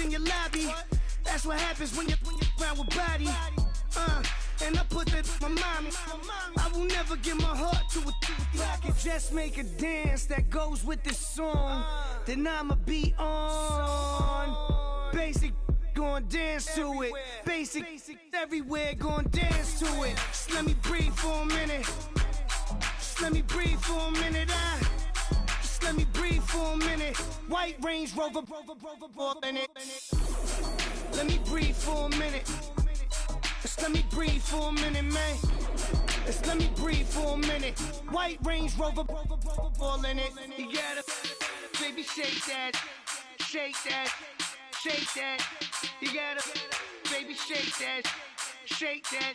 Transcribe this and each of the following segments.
in your lobby. That's what happens when you're around with body. And I put that in my mommy. I will never give my heart to a if I could just make a dance that goes with this song, then I'ma be on. Basic, gon' dance to it. Basic, everywhere, gon' dance to it. Just let me breathe for a minute. Just let me breathe for a minute. Just let me breathe for a minute. White Range Rover, in it. Let me breathe for a minute. Just let me breathe for a minute, man. Just let me breathe for a minute. White Range Rover, all in it. You gotta, baby, shake that, shake that, shake that. You gotta, baby, shake that, shake that.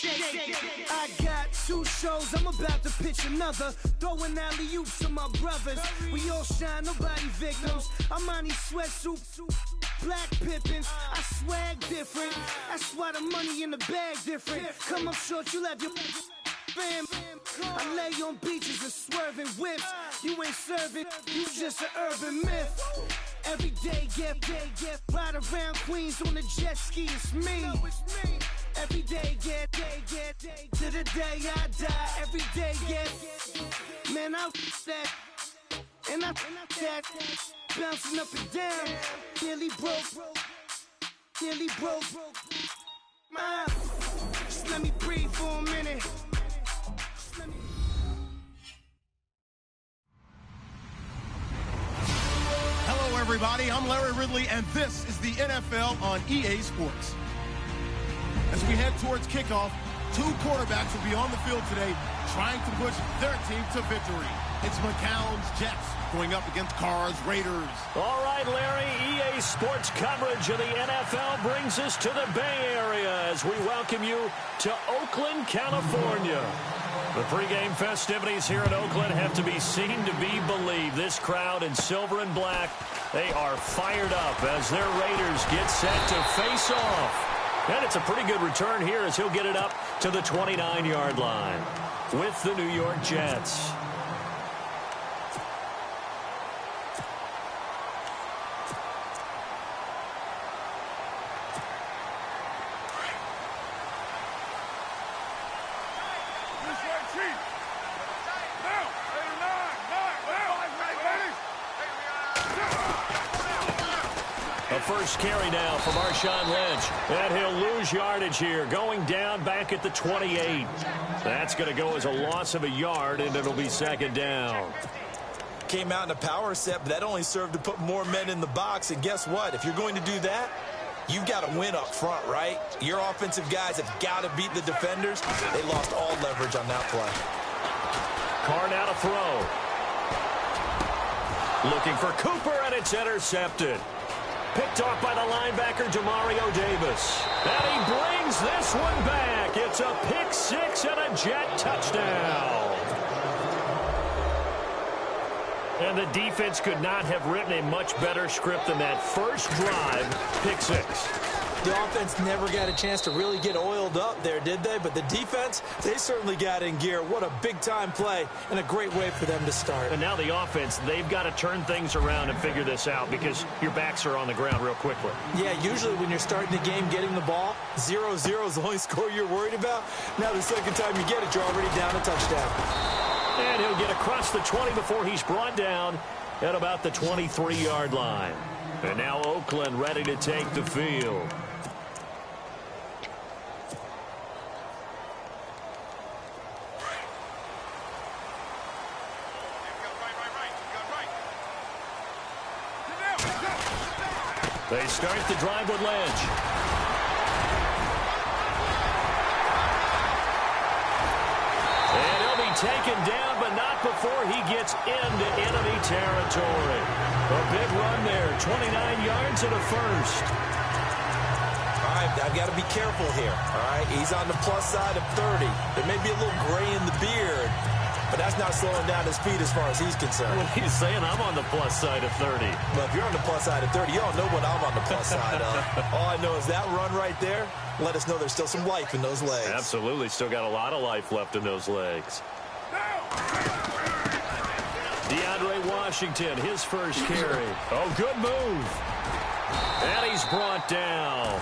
I got 2 shows, I'm about to pitch another. Throwing alley-oops to my brothers. We all shine, nobody victims. I'm on these sweatsuits, black Pippins. I swag different. That's why the money in the bag different. Come up short, you left your fam. I lay on beaches and swerving whips. You ain't serving, you just an urban myth. Every day, get ride around Queens on a jet ski, it's me. Every day, get to the day I die. Every day, get man, I that and I that bouncing up and down, nearly broke. Just let me breathe for a minute. Hello, everybody. I'm Larry Ridley, and this is the NFL on EA Sports. As we head towards kickoff, 2 quarterbacks will be on the field today trying to push their team to victory. It's McCown's Jets going up against Carr's Raiders. All right, Larry, EA Sports coverage of the NFL brings us to the Bay Area as we welcome you to Oakland, California. The pregame festivities here in Oakland have to be seen to be believed. This crowd in silver and black, they are fired up as their Raiders get set to face off. And it's a pretty good return here as he'll get it up to the 29-yard line with the New York Jets. First carry now for Marshawn Lynch. And he'll lose yardage here, going down back at the 28. That's going to go as a loss of a yard, and it'll be second down. Came out in a power set, but that only served to put more men in the box. And guess what? If you're going to do that, you've got to win up front, right? Your offensive guys have got to beat the defenders. They lost all leverage on that play. Carr now to throw. Looking for Cooper, and it's intercepted. Picked off by the linebacker, Demario Davis. And he brings this one back. It's a pick 6 and a Jet touchdown. And the defense could not have written a much better script than that first drive, pick 6. The offense never got a chance to really get oiled up there, did they? But the defense, they certainly got in gear. What a big-time play and a great way for them to start. And now the offense, they've got to turn things around and figure this out because your backs are on the ground real quickly. Yeah, usually when you're starting the game getting the ball, 0-0 is the only score you're worried about. Now the second time you get it, you're already down a touchdown. And he'll get across the 20 before he's brought down at about the 23-yard line. And now Oakland ready to take the field. They start the drive with Lynch. And he'll be taken down, but not before he gets into enemy territory. A big run there, 29 yards and a first. All right, I've got to be careful here. All right, he's on the plus side of 30. There may be a little gray in the beard, but that's not slowing down his speed as far as he's concerned. Well, he's saying I'm on the plus side of 30. Well, if you're on the plus side of 30, you all know what I'm on the plus side of. All I know is that run right there let us know there's still some life in those legs. Absolutely, still got a lot of life left in those legs. DeAndre Washington, his first carry. Oh, good move. And he's brought down.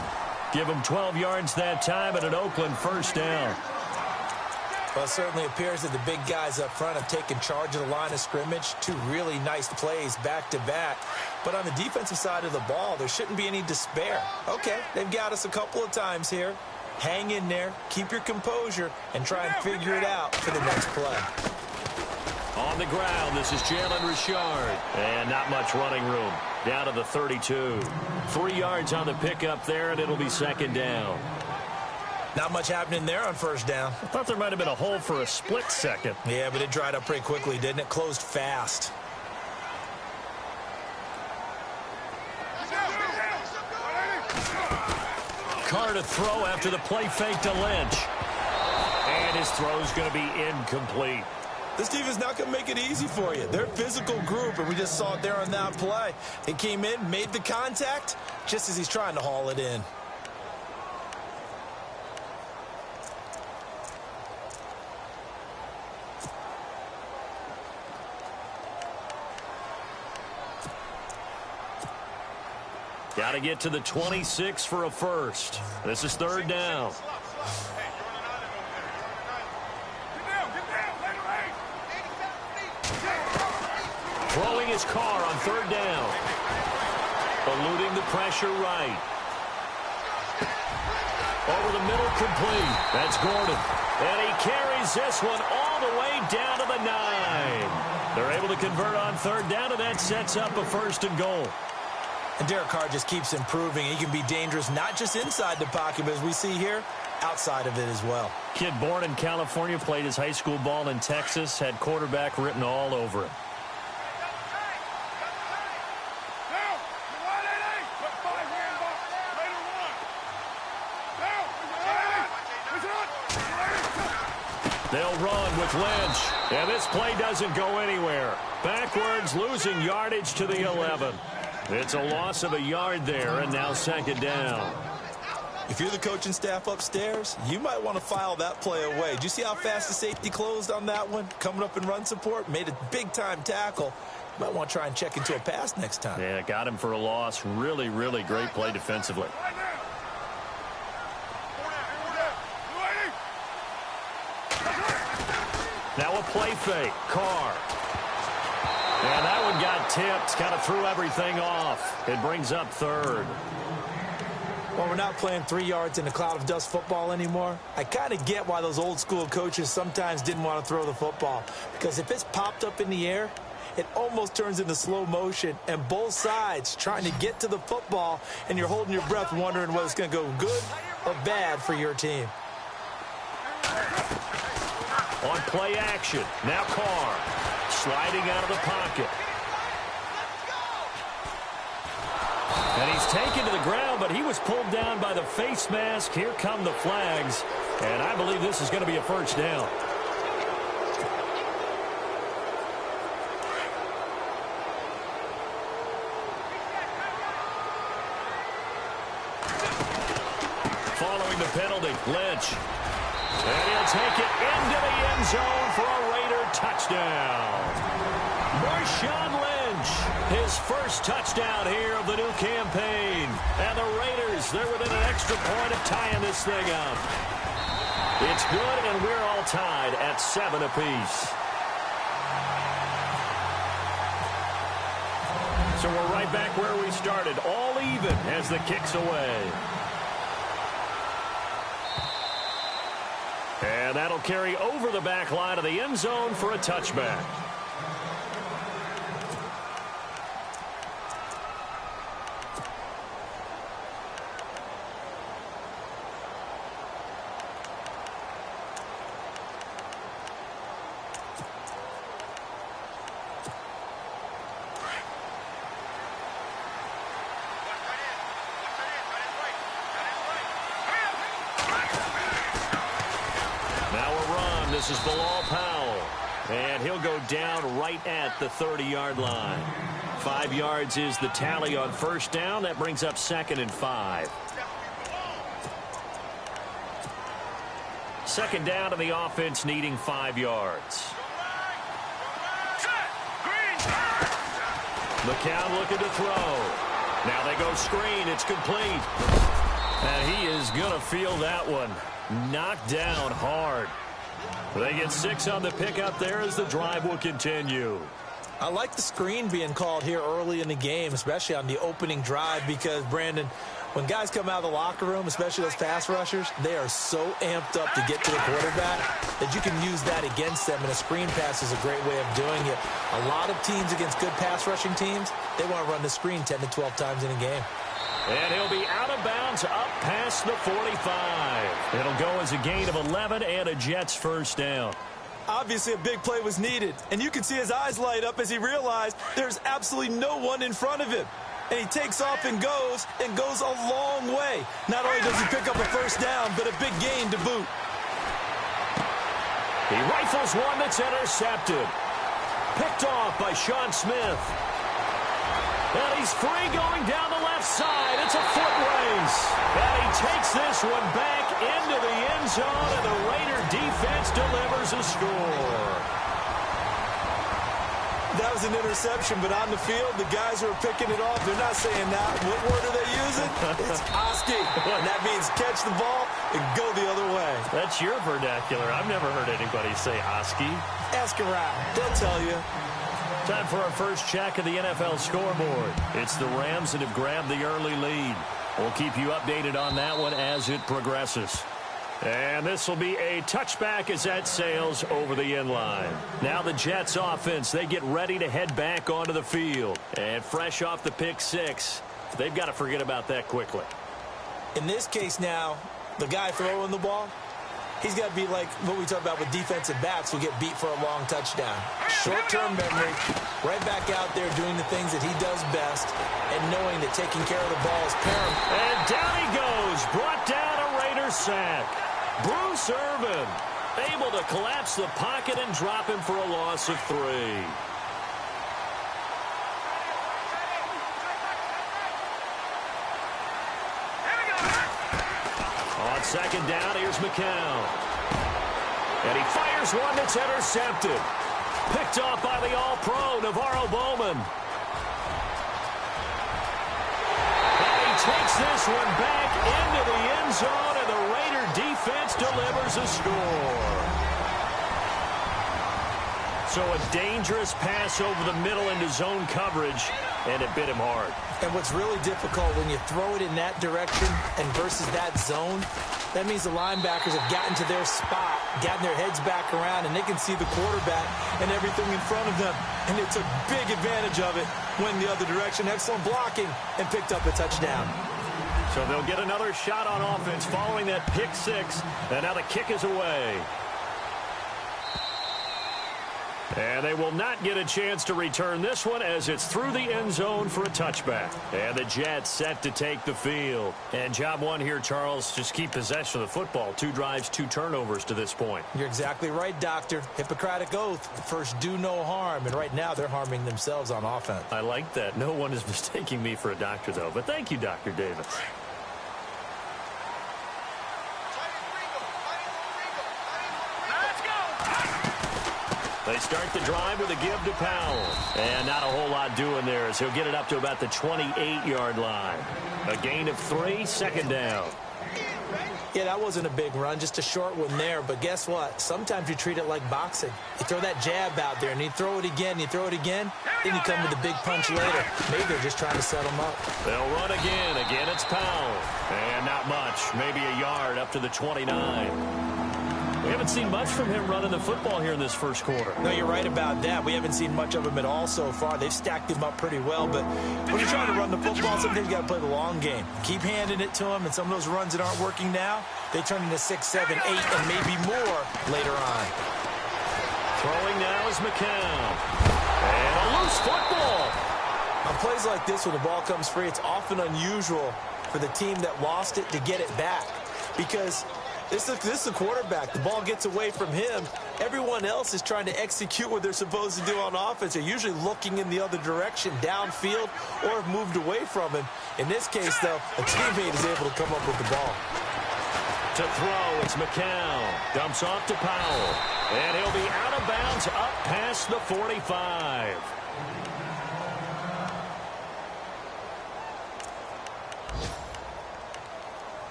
Give him 12 yards that time and an Oakland first down. Well, it certainly appears that the big guys up front have taken charge of the line of scrimmage. Two really nice plays back-to-back. But on the defensive side of the ball, there shouldn't be any despair. Okay, they've got us a couple of times here. Hang in there, keep your composure, and try and figure it out for the next play. On the ground, this is Jalen Richard. And not much running room. Down to the 32. 3 yards on the pickup there, and it'll be second down. Not much happening there on first down. I thought there might have been a hole for a split second. Yeah, but it dried up pretty quickly, didn't it? Closed fast. Carr to throw after the play fake to Lynch. And his throw's going to be incomplete. This team is not going to make it easy for you. They're a physical group, and we just saw it there on that play. It came in, made the contact, just as he's trying to haul it in. Got to get to the 26 for a first. This is third down. Throwing his Carr on third down. Eluding the pressure right. Over the middle, complete. That's Gordon. And he carries this one all the way down to the 9. They're able to convert on third down, and that sets up a first and goal. And Derek Carr just keeps improving. He can be dangerous not just inside the pocket, but as we see here, outside of it as well. Kid born in California, played his high school ball in Texas, had quarterback written all over him. They'll run with Lynch. And this play doesn't go anywhere. Backwards, losing yardage to the 11. It's a loss of a yard there, and now second down. If you're the coaching staff upstairs, you might want to file that play away. Did you see how fast the safety closed on that one? Coming up in run support, made a big-time tackle. You might want to try and check into a pass next time. Yeah, got him for a loss. Really, really great play defensively. Now a play fake. Carr. And that one got tipped. Kind of threw everything off. It brings up third. Well, we're not playing 3 yards in a cloud of dust football anymore. I kind of get why those old school coaches sometimes didn't want to throw the football. Because if it's popped up in the air, it almost turns into slow motion. And both sides trying to get to the football, and you're holding your breath wondering whether it's going to go good or bad for your team. On play action. Now Carr. Sliding out of the pocket. And he's taken to the ground, but he was pulled down by the face mask. Here come the flags. And I believe this is going to be a first down. Following the penalty, Lynch. And he'll take it into the end zone for a Raider touchdown. Marshawn Lynch, his first touchdown here of the new campaign. And the Raiders, they're within an extra point of tying this thing up. It's good, and we're all tied at 7 apiece. So we're right back where we started, all even as the kick's away. And that'll carry over the back line of the end zone for a touchback. This is Bilal Powell, and he'll go down right at the 30-yard line. 5 yards is the tally on first down. That brings up 2nd and 5. Second down, and the offense needing 5 yards. McCown looking to throw. Now they go screen. It's complete. And he is going to feel that one. Knocked down hard. They get 6 on the pick up there as the drive will continue. I like the screen being called here early in the game, especially on the opening drive, because, Brandon, when guys come out of the locker room, especially those pass rushers, they are so amped up to get to the quarterback that you can use that against them, and a screen pass is a great way of doing it. A lot of teams against good pass rushing teams, they want to run the screen 10 to 12 times in a game. And he'll be out of bounds up past the 45. It'll go as a gain of 11 and a Jets first down. Obviously, a big play was needed, and you can see his eyes light up as he realized there's absolutely no one in front of him. And he takes off and goes a long way. Not only does he pick up a first down, but a big gain to boot. He rifles one that's intercepted. Picked off by Sean Smith. And he's free going down the left side. It's a foot race. And he takes this one back into the end zone, and the Raider defense delivers a score. That was an interception, but on the field, the guys who are picking it off, they're not saying that. What word are they using? It's Oski. And that means catch the ball and go the other way. That's your vernacular. I've never heard anybody say Oski. Ask around. They'll tell you. Time for our first check of the NFL scoreboard. It's the Rams that have grabbed the early lead. We'll keep you updated on that one as it progresses. And this will be a touchback as that sails over the end line. Now the Jets offense, they get ready to head back onto the field. And fresh off the pick 6, they've got to forget about that quickly. In this case now, the guy throwing the ball, he's got to be like what we talk about with defensive backs who get beat for a long touchdown. Short-term memory, right back out there doing the things that he does best and knowing that taking care of the ball is paramount. And down he goes, brought down a Raider sack. Bruce Irvin able to collapse the pocket and drop him for a loss of 3. On second down, here's McCown. And he fires one that's intercepted. Picked off by the All-Pro, Navarro Bowman. And he takes this one back into the end zone, and the Raider defense delivers a score. So a dangerous pass over the middle into zone coverage, and it bit him hard. And what's really difficult when you throw it in that direction and versus that zone, that means the linebackers have gotten to their spot, gotten their heads back around, and they can see the quarterback and everything in front of them. And they took big advantage of it, went the other direction, excellent blocking, and picked up a touchdown. So they'll get another shot on offense following that pick 6, and now the kick is away. And they will not get a chance to return this one as it's through the end zone for a touchback. And the Jets set to take the field. And job one here, Charles, just keep possession of the football. 2 drives, 2 turnovers to this point. You're exactly right, Doctor. Hippocratic oath. First, do no harm. And right now, they're harming themselves on offense. I like that. No one is mistaking me for a doctor, though. But thank you, Dr. Davis. They start the drive with a give to Powell. And not a whole lot doing there as he'll get it up to about the 28-yard line. A gain of 3, second down. Yeah, that wasn't a big run, just a short one there. But guess what? Sometimes you treat it like boxing. You throw that jab out there, and you throw it again, you throw it again, then you come with a big punch later. Maybe they're just trying to set them up. They'll run again. Again, it's Powell. And not much. Maybe a yard up to the 29. We haven't seen much from him running the football here in this first quarter. No, you're right about that. We haven't seen much of him at all so far. They've stacked him up pretty well, but when you're trying to run the football, sometimes you got to play the long game. Keep handing it to him, and some of those runs that aren't working now, they turn into 6, 7, 8, and maybe more later on. Throwing now is McCown. And a loose football. On plays like this where the ball comes free, it's often unusual for the team that lost it to get it back because this is the quarterback. The ball gets away from him. Everyone else is trying to execute what they're supposed to do on offense. They're usually looking in the other direction, downfield, or have moved away from him. In this case, though, a teammate is able to come up with the ball. To throw, it's McCown. Dumps off to Powell. And he'll be out of bounds up past the 45.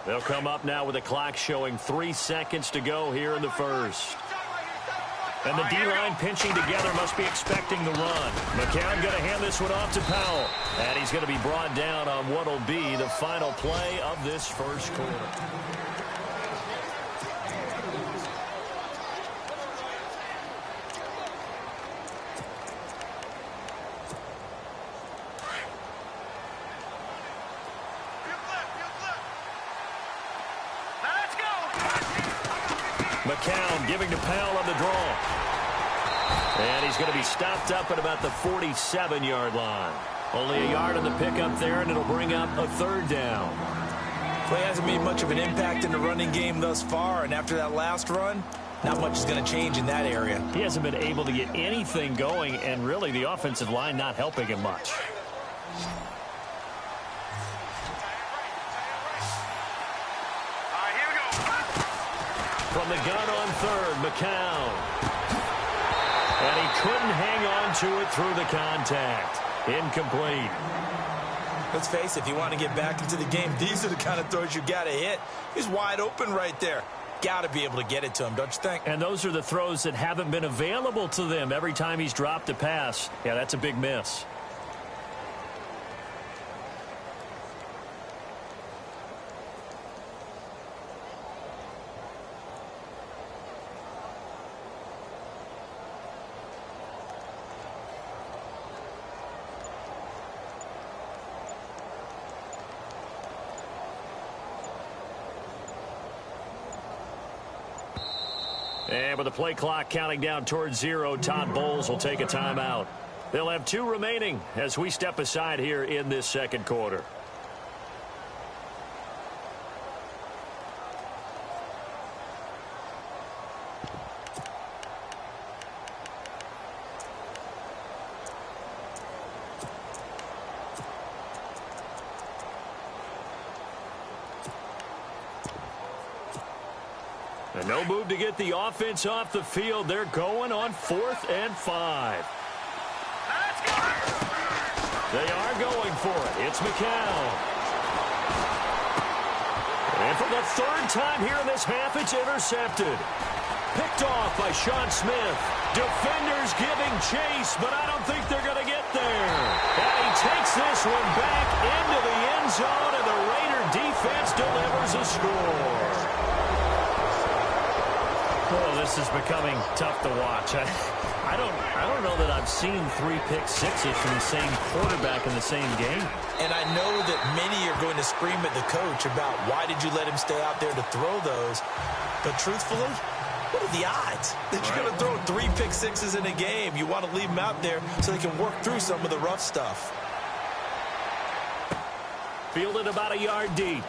They'll come up now with the clock showing 3 seconds to go here in the first. And the D-line pinching together must be expecting the run. McCown going to hand this one off to Powell. And he's going to be brought down on what will be the final play of this first quarter. McCown giving to Powell on the draw. And he's going to be stopped up at about the 47-yard line. Only a yard on the pickup there, and it'll bring up a third down. Play hasn't made much of an impact in the running game thus far, and after that last run, not much is going to change in that area. He hasn't been able to get anything going, and really the offensive line not helping him much. From the gun on third, McCown. And he couldn't hang on to it through the contact. Incomplete. Let's face it, if you want to get back into the game, these are the kind of throws you got to hit. He's wide open right there. Got to be able to get it to him, don't you think? And those are the throws that haven't been available to them every time he's dropped a pass. Yeah, that's a big miss. And with the play clock counting down towards 0, Todd Bowles will take a timeout. They'll have 2 remaining as we step aside here in this second quarter. And no move to get the offense off the field. They're going on 4th and 5. They are going for it. It's McCown. And for the 3rd time here in this half, it's intercepted. Picked off by Sean Smith. Defenders giving chase, but I don't think they're going to get there. And he takes this one back into the end zone, and the Raider defense delivers a score. Oh, this is becoming tough to watch. I don't know that I've seen 3 pick sixes from the same quarterback in the same game. And I know that many are going to scream at the coach about why did you let him stay out there to throw those. But truthfully, what are the odds that you're going to throw 3 pick sixes in a game? You want to leave them out there so they can work through some of the rough stuff. Fielded about a yard deep.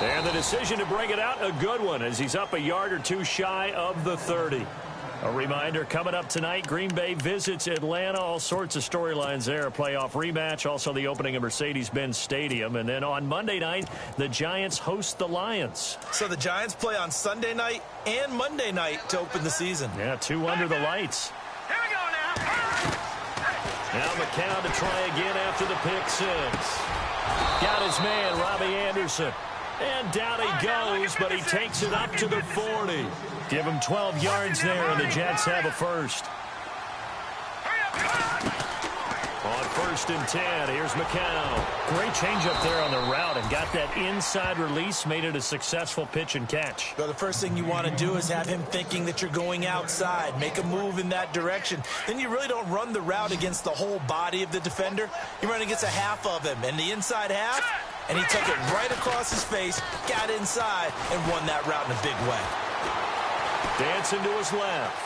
And the decision to bring it out, a good one, as he's up a yard or 2 shy of the 30. A reminder, coming up tonight, Green Bay visits Atlanta. All sorts of storylines there. A playoff rematch, also the opening of Mercedes-Benz Stadium. And then on Monday night, the Giants host the Lions. So the Giants play on Sunday night and Monday night to open the season. Yeah, 2 under the lights. Here we go now. Now McCown to try again after the pick 6. Got his man, Robbie Anderson. And down he goes, but he takes it up to the 40. Give him 12 yards there, and the Jets have a first. On 1st and 10, here's McCown. Great change up there on the route and got that inside release, made it a successful pitch and catch. So the first thing you want to do is have him thinking that you're going outside, make a move in that direction. Then you really don't run the route against the whole body of the defender. You run against a half of him, and the inside half, and he took it right across his face, got inside, and won that route in a big way. Dancing to his left.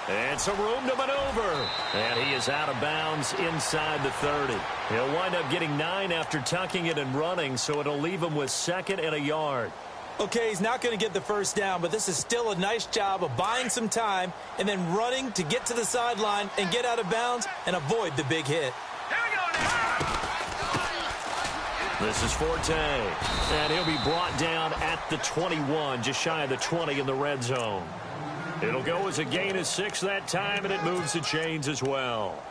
And some room to maneuver. And he is out of bounds inside the 30. He'll wind up getting 9 after tucking it and running, so it'll leave him with 2nd and a yard. Okay, he's not going to get the first down, but this is still a nice job of buying some time and then running to get to the sideline and get out of bounds and avoid the big hit. This is Forte, and he'll be brought down at the 21, just shy of the 20 in the red zone. It'll go as a gain of 6 that time, and it moves the chains as well.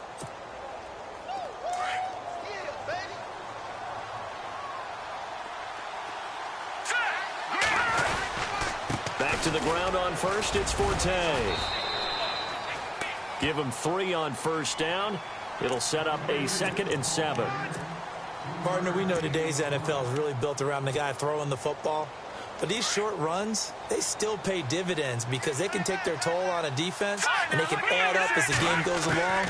To the ground on first, it's Forte. Give him 3 on first down. It'll set up a 2nd and 7. Partner, we know today's NFL is really built around the guy throwing the football. But these short runs, they still pay dividends because they can take their toll on a defense and they can add up as the game goes along.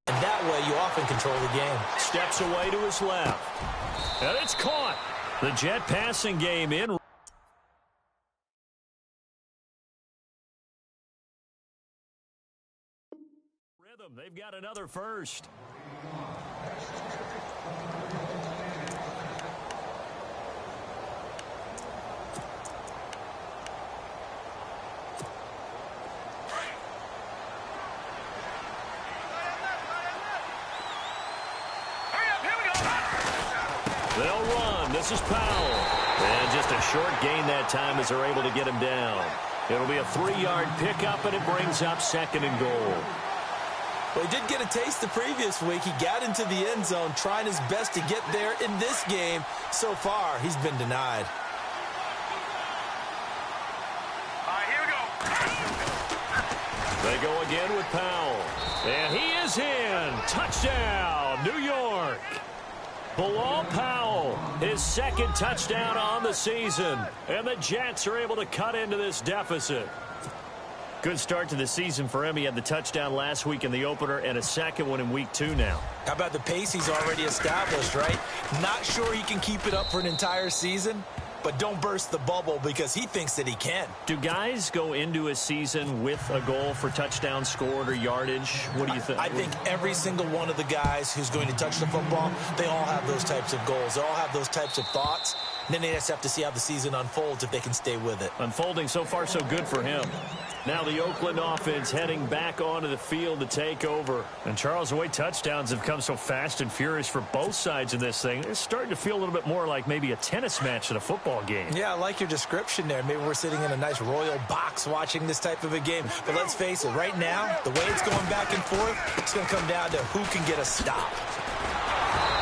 And that way you often control the game. Steps away to his left. And it's caught. The Jet passing game in. They've got another first. They'll run. This is Powell. And just a short gain that time as they're able to get him down. It'll be a 3-yard pickup, and it brings up 2nd and goal. Well, he did get a taste the previous week. He got into the end zone trying his best to get there in this game. So far, he's been denied. All right, here we go. They go again with Powell. And he is in. Touchdown, New York. Bilal Powell, his 2nd touchdown on the season. And the Jets are able to cut into this deficit. Good start to the season for him. He had the touchdown last week in the opener and a 2nd one in week 2 now. How about the pace he's already established, right? Not sure he can keep it up for an entire season, but don't burst the bubble because he thinks that he can. Do guys go into a season with a goal for touchdown scored or yardage? What do you think? I think every single one of the guys who's going to touch the football, they all have those types of goals. They all have those types of thoughts. And then they just have to see how the season unfolds if they can stay with it. Unfolding so far so good for him. Now the Oakland offense heading back onto the field to take over. And Charles, the way touchdowns have come so fast and furious for both sides of this thing, it's starting to feel a little bit more like maybe a tennis match than a football game. Yeah, I like your description there. Maybe we're sitting in a nice royal box watching this type of a game. But let's face it, right now, the way it's going back and forth, it's going to come down to who can get a stop.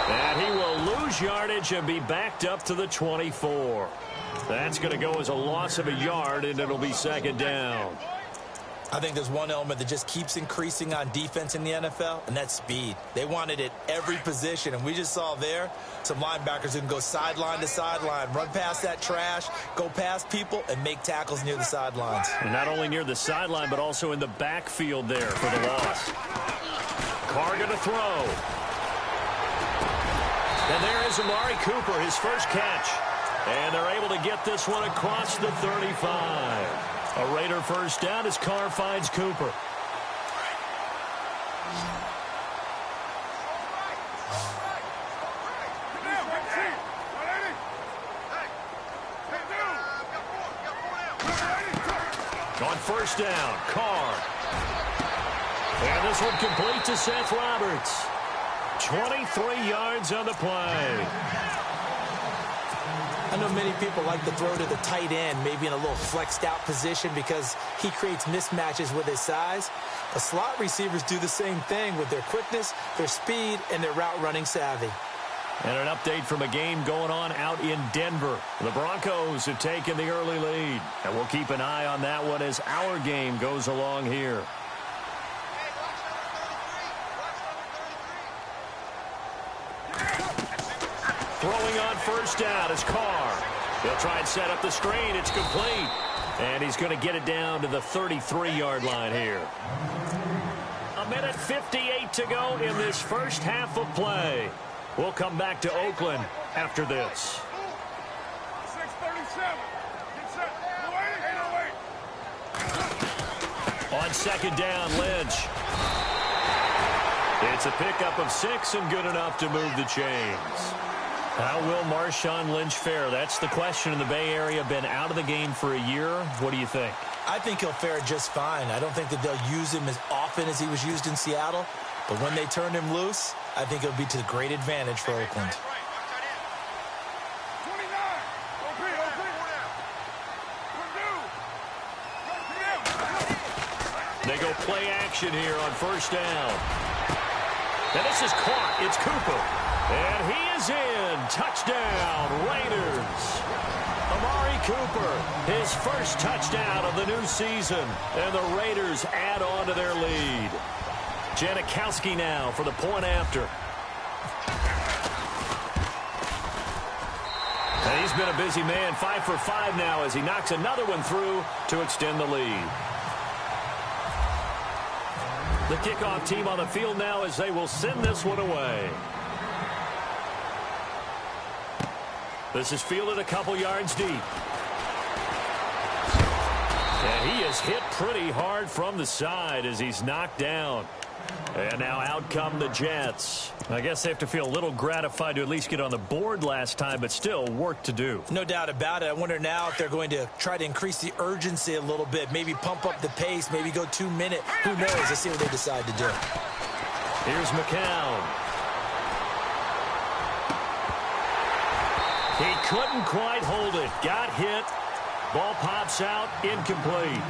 And he will lose yardage and be backed up to the 24. That's going to go as a loss of a yard, and it'll be 2nd down. I think there's one element that just keeps increasing on defense in the NFL, and that's speed. They want it at every position, and we just saw there some linebackers who can go sideline to sideline, run past that trash, go past people, and make tackles near the sidelines. And not only near the sideline, but also in the backfield there for the loss. Carr going to throw. And there is Amari Cooper, his first catch. And they're able to get this one across the 35. A Raider first down as Carr finds Cooper. On first down, Carr. And this one complete to Seth Roberts. 23 yards on the play. I know many people like to throw to the tight end, maybe in a little flexed out position because he creates mismatches with his size. The slot receivers do the same thing with their quickness, their speed, and their route running savvy. And an update from a game going on out in Denver. The Broncos have taken the early lead. And we'll keep an eye on that one as our game goes along here. Throwing on first down is Carr. He'll try and set up the screen. It's complete. And he's going to get it down to the 33-yard line here. 1:58 to go in this first half of play. We'll come back to Oakland after this. 6:37. Get set. No wait. On second down, Lynch. It's a pickup of 6 and good enough to move the chains. How will Marshawn Lynch fare? That's the question in the Bay Area. Been out of the game for a year. What do you think? I think he'll fare just fine. I don't think that they'll use him as often as he was used in Seattle. But when they turn him loose, I think it'll be to great advantage for Oakland. 29. They go play action here on first down. And this is caught. It's Cooper. And he is in. Touchdown, Raiders. Amari Cooper, his first touchdown of the new season, and the Raiders add on to their lead. Janikowski now for the point after. And he's been a busy man, 5 for 5 now as he knocks another one through to extend the lead. The kickoff team on the field now as they will send this one away. This is fielded a couple yards deep. And he is hit pretty hard from the side as he's knocked down. And now out come the Jets. I guess they have to feel a little gratified to at least get on the board last time, but still work to do. No doubt about it. I wonder now if they're going to try to increase the urgency a little bit, maybe pump up the pace, maybe go 2 minute. Who knows? Let's see what they decide to do. Here's McCown. He couldn't quite hold it. Got hit. Ball pops out. Incomplete.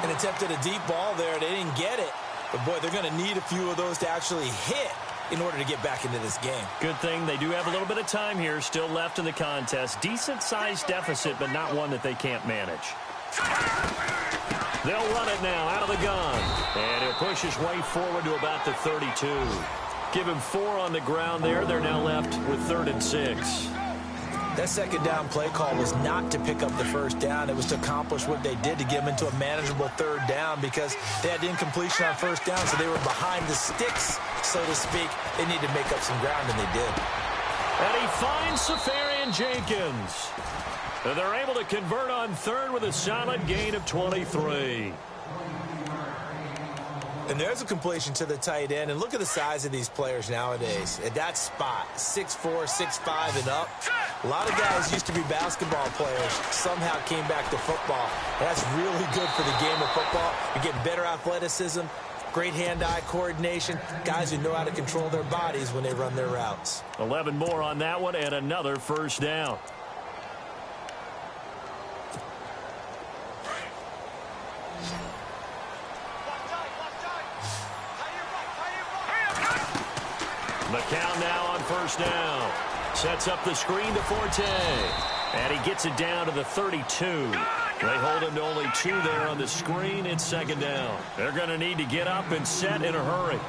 And attempted a deep ball there. They didn't get it. But, boy, they're going to need a few of those to actually hit in order to get back into this game. Good thing they do have a little bit of time here still left in the contest. Decent-sized deficit, but not one that they can't manage. They'll run it now out of the gun. And he'll push his way forward to about the 32. Give him 4 on the ground there. They're now left with 3rd and 6. That second down play call was not to pick up the first down. It was to accomplish what they did to get them into a manageable 3rd down because they had incompletion on first down, so they were behind the sticks, so to speak. They needed to make up some ground, and they did. And he finds Safarian Jenkins. And they're able to convert on 3rd with a solid gain of 23. And there's a completion to the tight end. And look at the size of these players nowadays. At that spot, 6'4", 6'5", and up. A lot of guys used to be basketball players. Somehow came back to football. And that's really good for the game of football. You're getting better athleticism, great hand-eye coordination, guys who know how to control their bodies when they run their routes. 11 more on that one and another first down. McCown now on first down. Sets up the screen to Forte. And he gets it down to the 32. They hold him to only 2 there on the screen. It's 2nd down. They're going to need to get up and set in a hurry.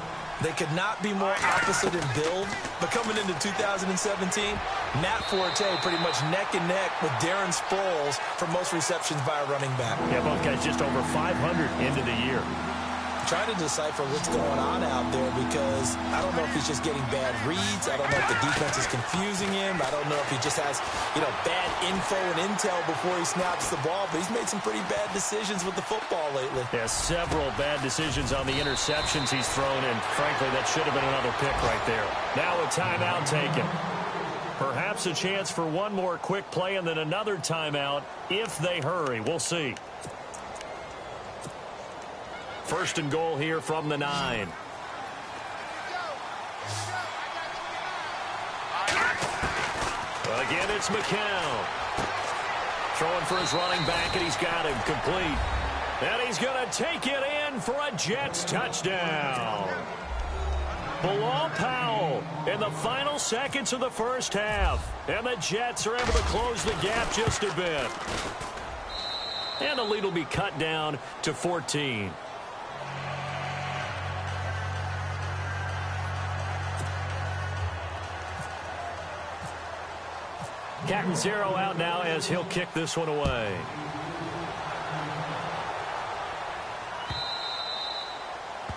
They could not be more opposite in build. But coming into 2017, Matt Forte pretty much neck and neck with Darren Sproles for most receptions by a running back. Yeah, both guys just over 500 into the year. Trying to decipher what's going on out there because I don't know if he's just getting bad reads. I don't know if the defense is confusing him. I don't know if he just has, bad info and intel before he snaps the ball. But he's made some pretty bad decisions with the football lately. Yeah, several bad decisions on the interceptions he's thrown, and frankly, that should have been another pick right there. Now a timeout taken. Perhaps a chance for one more quick play and then another timeout if they hurry. We'll see. 1st and goal here from the 9. Again, it's McCown. Throwing for his running back, and he's got him complete. And he's going to take it in for a Jets touchdown. Bilal Powell in the final seconds of the first half. And the Jets are able to close the gap just a bit. And the lead will be cut down to 14. Catanzaro out now as he'll kick this one away.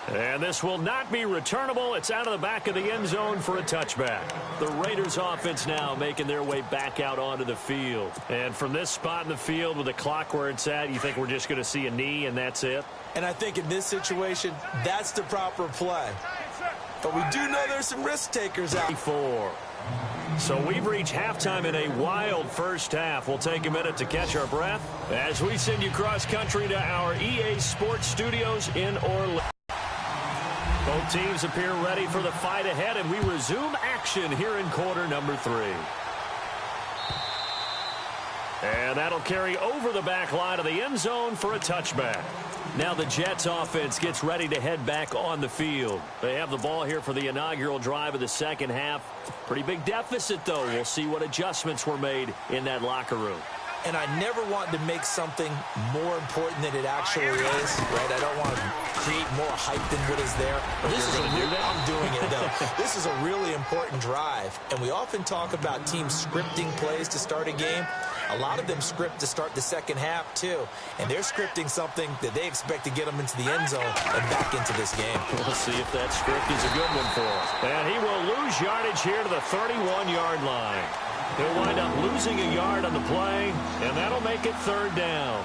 And this will not be returnable. It's out of the back of the end zone for a touchback. The Raiders offense now making their way back out onto the field. And from this spot in the field with the clock where it's at, you think we're just going to see a knee and that's it? And I think in this situation, that's the proper play. But we do know there's some risk takers out. 4. So we've reached halftime in a wild first half. We'll take a minute to catch our breath as we send you cross-country to our EA Sports Studios in Orlando. Both teams appear ready for the fight ahead, and we resume action here in quarter number 3. And that'll carry over the back line of the end zone for a touchback. Now the Jets offense gets ready to head back on the field. They have the ball here for the inaugural drive of the second half. Pretty big deficit, though. We'll see what adjustments were made in that locker room. And I never want to make something more important than it actually is, right? I don't want to create more hype than what is there. But this is I'm doing it, though. This is a really important drive. And we often talk about teams scripting plays to start a game. A lot of them script to start the second half, too. And they're scripting something that they expect to get them into the end zone and back into this game. We'll see if that script is a good one for us. And he will lose yardage here to the 31-yard line. He'll wind up losing a yard on the play, and that'll make it third down.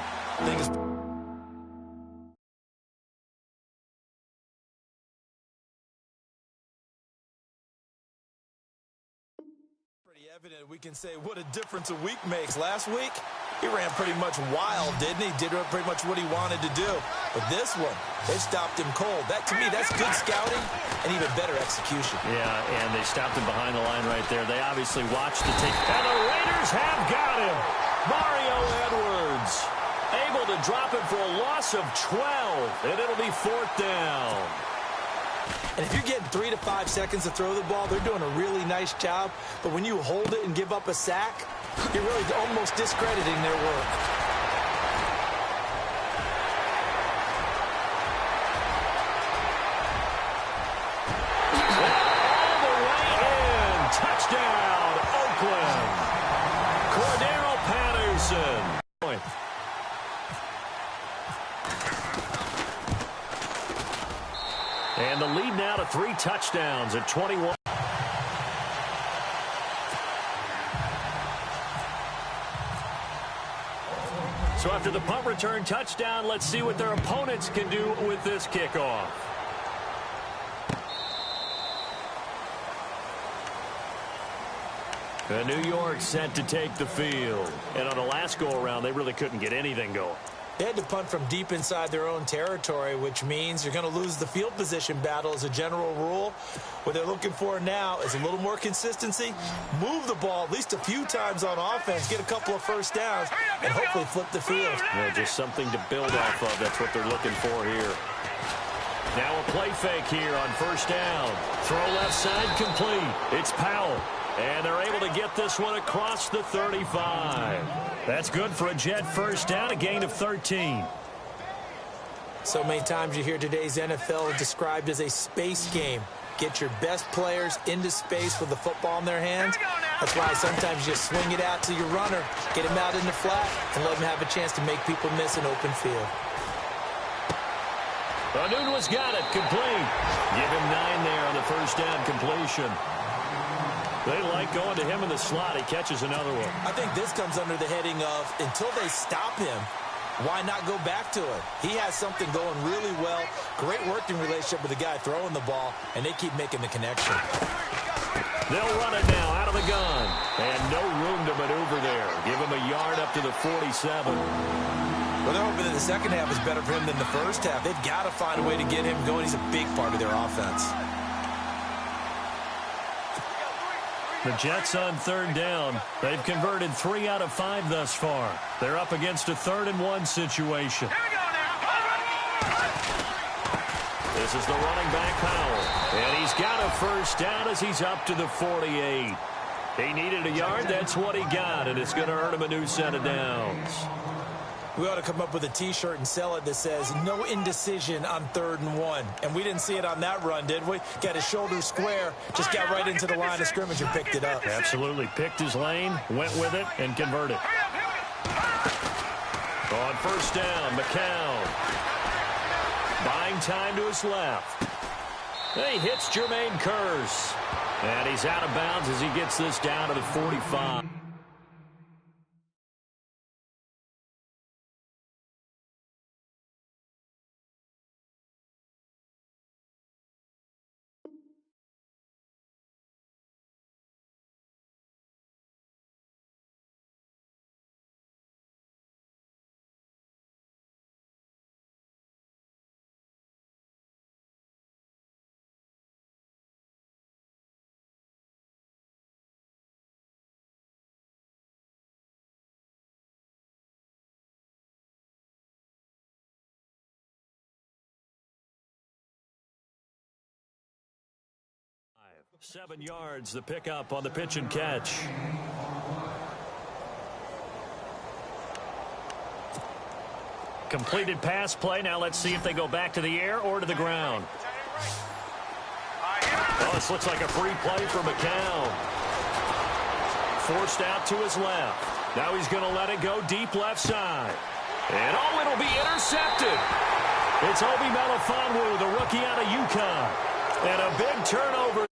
Pretty evident. We can say what a difference a week makes. Last week, he ran pretty much wild, didn't he? Did pretty much what he wanted to do. But this one, they stopped him cold. That, to me, that's good scouting and even better execution. Yeah, and they stopped him behind the line right there. They obviously watched the tape. And the Raiders have got him. Mario Edwards able to drop him for a loss of 12, and it'll be fourth down. And if you're getting 3 to 5 seconds to throw the ball, they're doing a really nice job. But when you hold it and give up a sack, you're really almost discrediting their work. All the way in. Touchdown, Oakland. Cordero Patterson. And the lead now to 3 touchdowns at 21. So after the punt return touchdown, let's see what their opponents can do with this kickoff. And New York set to take the field. And on the last go-around, they really couldn't get anything going. They had to punt from deep inside their own territory, which means you're going to lose the field position battle as a general rule. What they're looking for now is a little more consistency, move the ball at least a few times on offense, get a couple of first downs, and hopefully flip the field. Yeah, just something to build off of. That's what they're looking for here. Now a play fake here on first down. Throw left side complete. It's Powell. And they're able to get this one across the 35. That's good for a Jet first down, a gain of 13. So many times you hear today's NFL described as a space game. Get your best players into space with the football in their hands. That's why sometimes you just swing it out to your runner, get him out in the flat, and let him have a chance to make people miss an open field. Anunwa's got it, complete. Give him 9 there on the first down completion. They like going to him in the slot. He catches another one. I think this comes under the heading of until they stop him, why not go back to it? He has something going really well. Great working relationship with the guy throwing the ball, and they keep making the connection. They'll run it now out of the gun. And no room to maneuver there. Give him a yard up to the 47. Well, they're hoping that the second half is better for him than the first half. They've got to find a way to get him going. He's a big part of their offense. The Jets on third down. They've converted 3 out of 5 thus far. They're up against a 3rd-and-1 situation. This is the running back, Powell. And he's got a first down as he's up to the 48. He needed a yard. That's what he got, and it's going to earn him a new set of downs. We ought to come up with a T-shirt and sell it that says, no indecision on 3rd and 1. And we didn't see it on that run, did we? Got his shoulders square, just got right into the line of scrimmage and picked it up. Absolutely. Picked his lane, went with it, and converted. On first down, McCown. Buying time to his left. He hits Jermaine Kearse. And he's out of bounds as he gets this down to the 45. 7 yards, the pickup on the pitch and catch. Completed pass play. Now let's see if they go back to the air or to the ground. Oh, this looks like a free play for McCown. Forced out to his left. Now he's going to let it go deep left side. And oh, it'll be intercepted. It's Obi Melifonwu, the rookie out of UConn. And a big turnover.